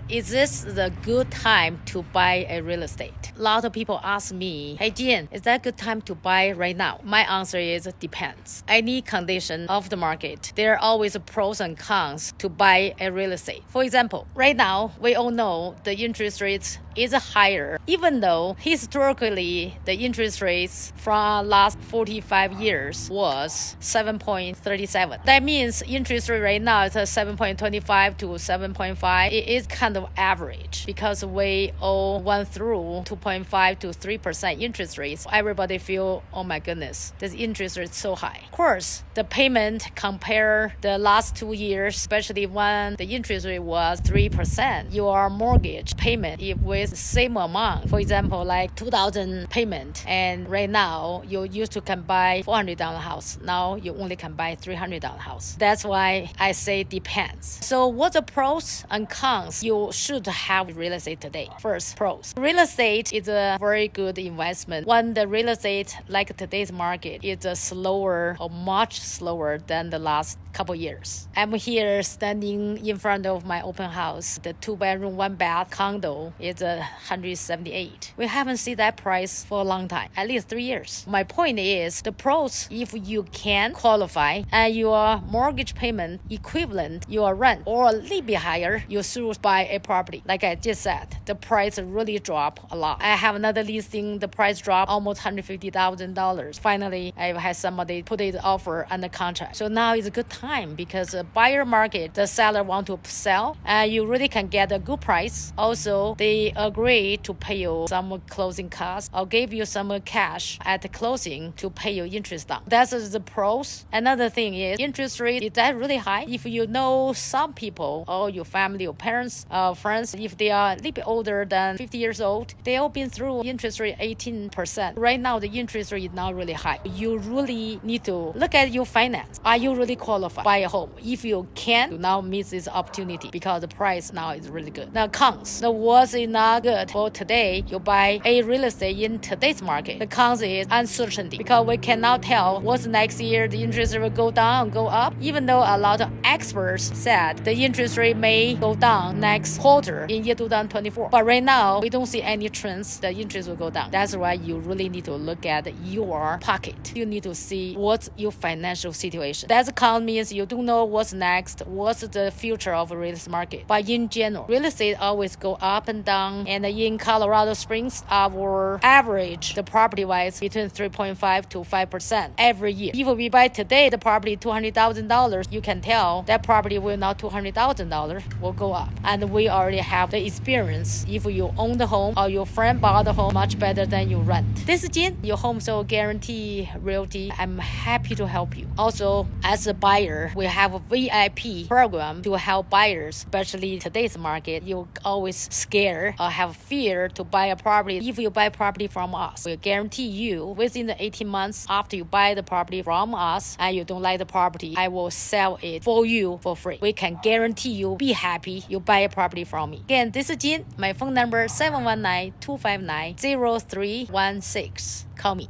is this the good time to buy a real estate? A lot of people ask me, hey Jian, is that a good time to buy right now? My answer is it depends. Any condition of the market, there are always pros and cons to buy a real estate. For example, right now, we all know the interest rates is higher, even though historically the interest rates from last 45 years was 7.37. That means interest rate right now is 7.25 to 7.5. It is kind of average because we all went through 2.5 to 3% interest rates. Everybody feel, oh my goodness, this interest rate is so high. Of course, the payment compare the last 2 years, especially when the interest rate was 3%, your mortgage payment if with same amount, for example, like 2,000 payment, and right now you used to can buy $400 house. Now you only can buy $300 house. That's why I say depends. So what's the pros and cons you should have real estate today? First, pros. Real estate is a very good investment. When the real estate, like today's market, is a slower or much slower than the last couple years. I'm here standing in front of my open house. The 2-bedroom, 1-bath condo is 178. We haven't seen that price for a long time, at least 3 years. My point is the pros, if you can qualify and your mortgage payment equivalent your rent or a little bit higher, you should buy a property. Like I just said, the price really dropped a lot. I have another listing, the price dropped almost $150,000. Finally, I had somebody put it offer under contract. So now is a good time because the buyer market, the seller want to sell and you really can get a good price. Also, they agree to pay you some closing costs or give you some cash at the closing to pay your interest down. That's the pros. Another thing is interest rate is that really high. If you know some people or your family or parents, friends, if they are a little bit older than 50 years old, they all been through interest rate 18%. Right now, the interest rate is not really high. You really need to look at your finance. Are you really qualified to buy a home? If you can, do not miss this opportunity because the price now is really good. Now, cons. The worst is not good for today. You buy a real estate in today's market. The cons is uncertainty because we cannot tell what's next year. The interest rate will go down, go up. Even though a lot of experts said the interest rate may go down next quarter in year 2024. But right now, we don't see any trends. The interest will go down. That's why you really need to look at your pocket. You need to see what's your financial situation. That's con means you don't know what's next, what's the future of the real estate market. But in general, real estate always go up and down. And in Colorado Springs, our average, the property-wise, between 3.5 to 5% every year. If we buy today, the property $200,000, you can tell that property will not $200,000 will go up. And we already have the experience. If you own the home or your friend bought the home, much better than you rent. This is Jian, your home sale guarantee realty. I'm happy to help you. Also, as a buyer, we have a VIP program to help buyers, especially today's market. You always scared or have fear to buy a property. If you buy property from us, we guarantee you within the 18 months after you buy the property from us and you don't like the property, I will sell it for you for free. We can guarantee you be happy you buy a property from me. Again, this is Jian. My phone number 719-259-0316. Call me.